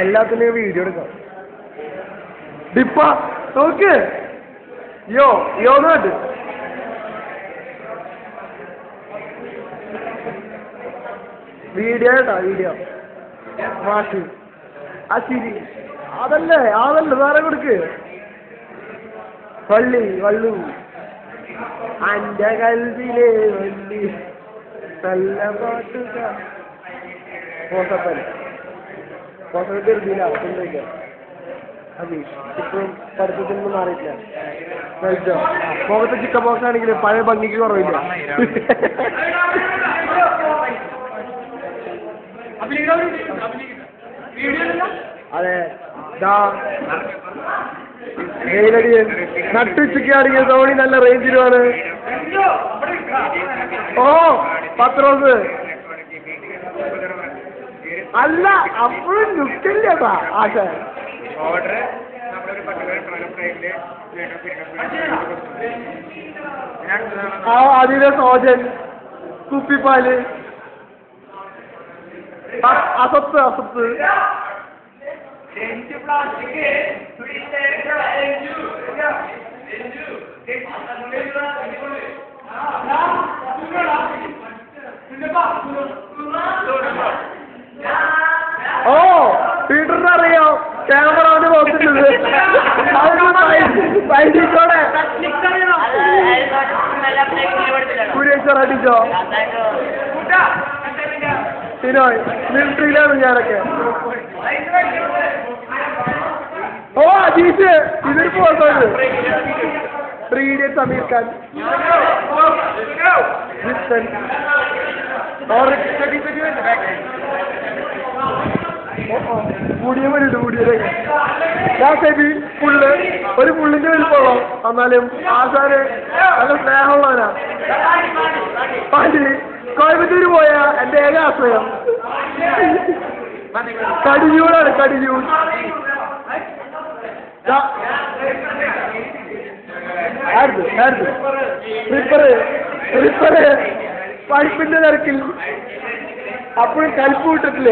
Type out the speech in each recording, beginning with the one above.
എല്ലാത്തിനും വീഡിയോ എടുക്കാം. ഡിപ്പ നോക്ക് യോ നാട്ട് വീഡിയോ കേട്ടാ വീഡിയോ മാഷി ആ ചിരി അതല്ലേ വേറെ കൊടുക്ക് വള്ളു അന്റെ കൽവിലെ വള്ളി നല്ല പാട്ടുകാർ ചെറുതില്ല കൊണ്ടുവയ്ക്കാം അബീഷ് ഇപ്പോഴും പഠിത്തത്തിൽ നിന്നും മാറിയിട്ടില്ല കഴിച്ചോ മുഖത്ത് ചിക്കൻ ബോക്സ് ആണെങ്കിൽ പഴയ ഭംഗിക്ക് കുറവില്ല. അതെ നട്ടുച്ചയ്ക്കാണെങ്കിൽ ധോണി നല്ല റേഞ്ചിലുമാണ്. ഓ പത്രോസ് അല്ല അപ്പോഴും ലുക്കില്ലേട്ടാ ആശ അതിലെ സോജൻ കുപ്പിപ്പാല് അസത്ത് ഓ പീറ്ററിന് അറിയാം ക്യാമറ അവന് നോക്കുന്നത് സുരേഷ് അടിച്ചോ സിനോയ് മിലിറ്ററിയിലാണ് ഞാനൊക്കെ. ഓ അജീഷ് ഇതൊരു ഫോട്ടോ 3 Idiots അമീർ ഖാൻ കൂടിയത് ഒരു പുള്ളിന്റെ വലിപ്പമുള്ളോ എന്നാലും ആശാന് നല്ല സ്നേഹമുള്ളവനാ. കോയമ്പത്തൂര് പോയ എന്റെ ഏക ആശ്രയം കടിഞ്ഞൂടാണ് കടിഞ്ഞൂട്. പഠിപ്പിന്റെ തിരക്കിൽ അപ്പോഴും കൽപ്പ് വിട്ടിട്ടില്ല.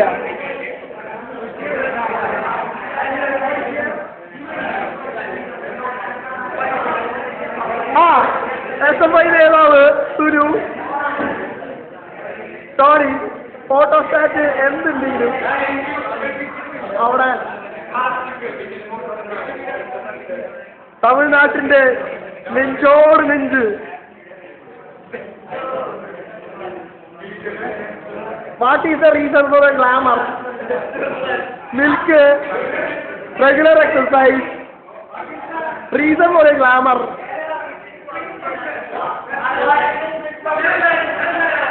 SFI നേതാവ് സുരു സോറി ഫോട്ടോസ്റ്റാറ്റ് എന്തുണ്ടെങ്കിലും അവിടെ തമിഴ്നാട്ടിന്റെ നെഞ്ചോട് നെഞ്ച് what is the reason for a glamour? Milk regular exercise reason for a glamour.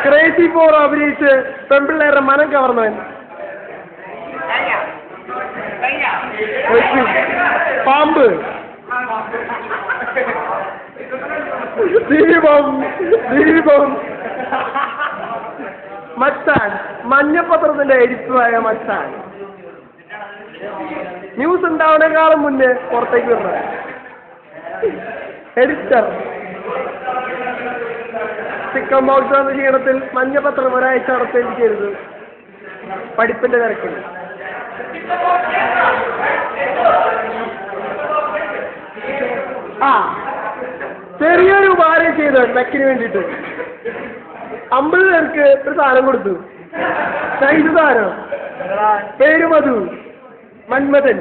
Crazy for അഭിനയിച്ച് പെൺപിള്ളേരുടെ മനം കവർന്നവൻ. പാമ്പ് ദീപം മച്ചാൻ മഞ്ഞപ്പത്രത്തിന്റെ എഡിറ്ററായ മച്ചാൻ ന്യൂസ് ഉണ്ടാവുന്നേക്കാളും മുന്നേ പുറത്തേക്ക് വരുന്നത് എഡിറ്റർ. ചിക്കൻ ബോക്സ് എന്ന ക്ഷീണത്തിൽ മഞ്ഞപത്രം ഒരാഴ്ച നടത്തേണ്ടിക്കരുത് പഠിപ്പിന്റെ തിരക്കിൽ. ചെറിയൊരു ഉപകാരം ചെയ്ത് ടെക്കിന് വേണ്ടിയിട്ട് 50 പേർക്ക് ഒരു സാധനം കൊടുത്തു. ഇത് സാധനം പേര് മധു മന്മഥൻ.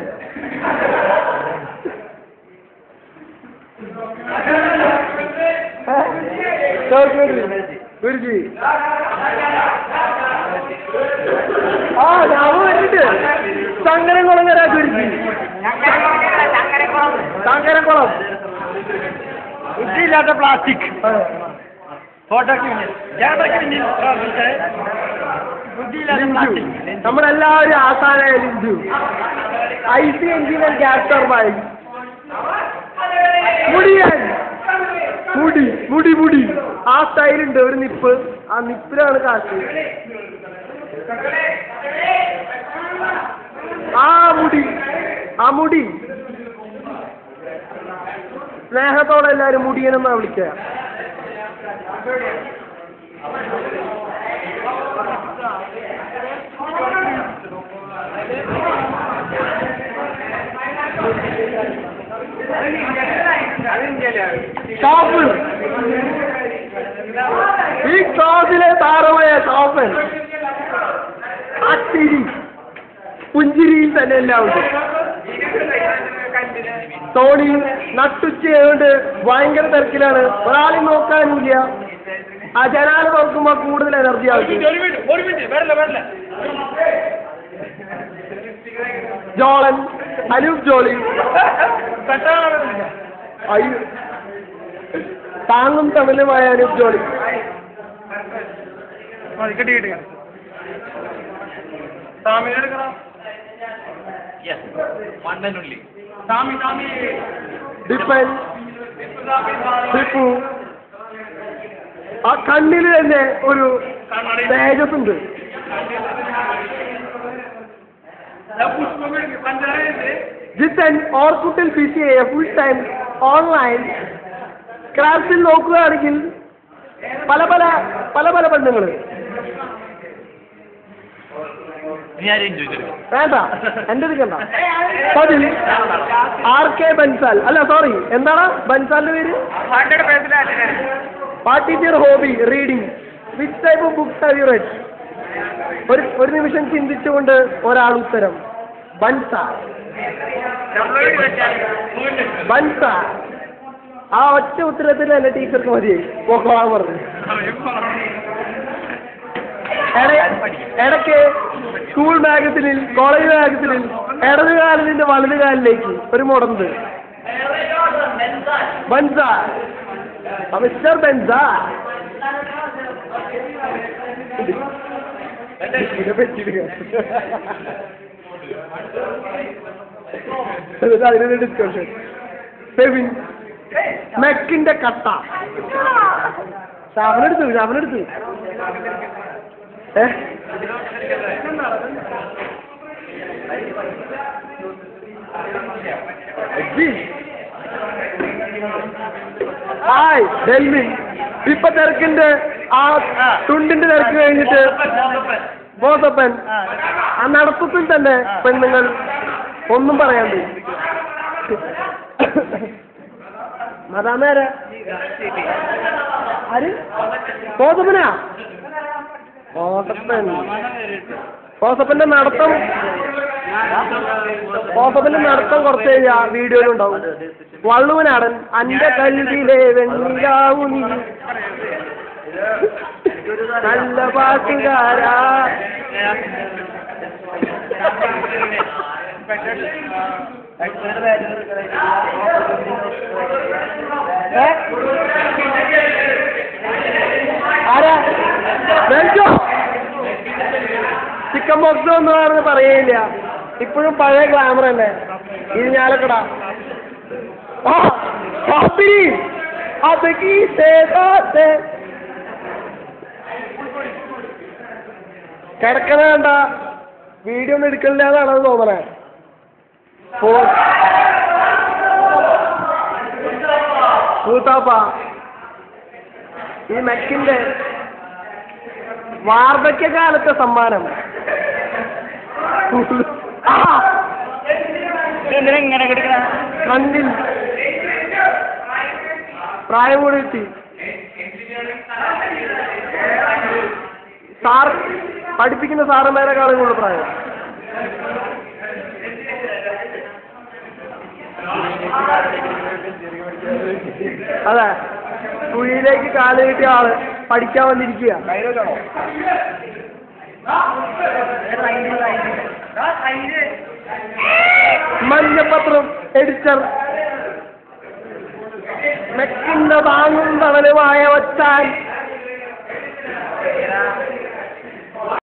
ഗുരുജി ഞാൻ വന്നിട്ട് ചങ്ങരംകുളം വരാ ഗുരുജി. ചങ്ങരംകുളം ബുദ്ധിയില്ലാത്ത പ്ലാസ്റ്റിക് ഫോട്ടോക്ക് നമ്മളെല്ലാവരും ആസാനായ Linju IC എഞ്ചിനൽ gas turbine Mudiyan മുടി ആ സ്റ്റൈലുണ്ട്. ഒരു നിപ്പ് ആ നിപ്പിലാണ് കാശ്. ആ മുടി സ്നേഹത്തോടെ എല്ലാരും മുടിയനെന്നാ വിളിക്കുക. ഷാപ്പ് ഈ ക്ലാസിലെ താരമായ ഷാപ്പൻ ആ ചിരി പുഞ്ചിരിയിൽ തന്നെ എല്ലാം ഉണ്ട്. ടോണി നട്ടുച്ചയായതുകൊണ്ട് ഭയങ്കര തിരക്കിലാണ്, ഒരാളെ നോക്കാനില്ല. ആ ജനാല തുറക്കുമ്പോ കൂടുതൽ എനർജി ആവശ്യം. ജോളൻ അനൂപ് ജോളി താങ്ങും തമിഴുമായ അനൂപ് ജോളി. ഡിപ്പൻ ടിപ്പു ആ കണ്ണിൽ തന്നെ ഒരു തേജസ് ഉണ്ട്. Jithan ഓർക്കുട്ടിൽ PCA full time online ക്രാഫ്റ്റിൽ നോക്കുകയാണെങ്കിൽ പല പല പല പല ബന്ധങ്ങൾ വേണ്ട എന്റെ കണ്ട പതിൽ RK ബൻസാൽ അല്ല സോറി എന്താണ് ബൻസാലിന്റെ പേര്? What is your hobby? Reading. Which type of books have you red? ഒരു നിമിഷം ചിന്തിച്ചുകൊണ്ട് ഒരാൾ ഉത്തരം ബൻസാൽ. ബൻസാൽ. ആ ഒറ്റ ഉത്തരത്തിൽ എന്റെ ടീച്ചർക്ക് മതിയായി പോക്കോളാൻ പറഞ്ഞു. ഇടയ്ക്ക് സ്കൂൾ മാഗസിനിൽ കോളേജ് മാഗസിനിൽ ഇടതുകാലിന്റെ വലതുകാലിലേക്ക് ഒരു മുടന്ത് ബൻസാൽ. മിസ്റ്റർ ബൻസാൽ അതിനൊരു ഡിസ്കഷൻ. ഫെവിൻ മെക്കിന്റെ കട്ട ശവനെടുത്തു ഹായ് ഡെൽവിൻ. ഇപ്പൊ തിരക്കിന്റെ ആ തുണ്ടിന്റെ തിരക്ക് കഴിഞ്ഞിട്ട് ബോസപ്പൻ ആ നടത്തത്തിൽ തന്നെ പെണ്ണുങ്ങൾ ഒന്നും പറയാണ്ട് മതാമേരെ ആര് ബോസപ്പനാ? ബോസപ്പന്റെ നടത്തം കുറച്ച് വീഡിയോയിലുണ്ടാവും. വള്ളുവനാടൻ അന്റെ കൽവിലെ വെണ്ണിലാവു നീ നല്ല പാട്ടുകാരാ. ആരാ ചിക്കൻ ബോക്സ് ഒന്നും പറഞ്ഞ് പറയില്ല. ഇപ്പോഴും പഴയ ഗ്ലാമർ തന്നെ. ഇരിഞ്ഞാലക്കട കിടക്കണ വേണ്ട വീഡിയോ ഒന്നും എടുക്കണില്ല എന്നാണ് അത് തോന്നണേ. പൂത്താപ്പ ഈ മെക്കിന്റെ വാർദ്ധക്യകാലത്തെ സമ്മാനം കണ്ണിൽ പ്രായം കൂടി എത്തി. സാർ പഠിപ്പിക്കുന്ന സാറന്മാരെക്കാളും കൂടുതൽ പ്രായം. അതെ, കുഴിയിലേക്ക് കാല് കിട്ടിയ ആള് പഠിക്കാൻ വന്നിരിക്കുക. മഞ്ഞപ്പത്രം എഡിറ്റർ മെക്കിന്റെ താങ്ങും തണലുമായ വച്ചാൻ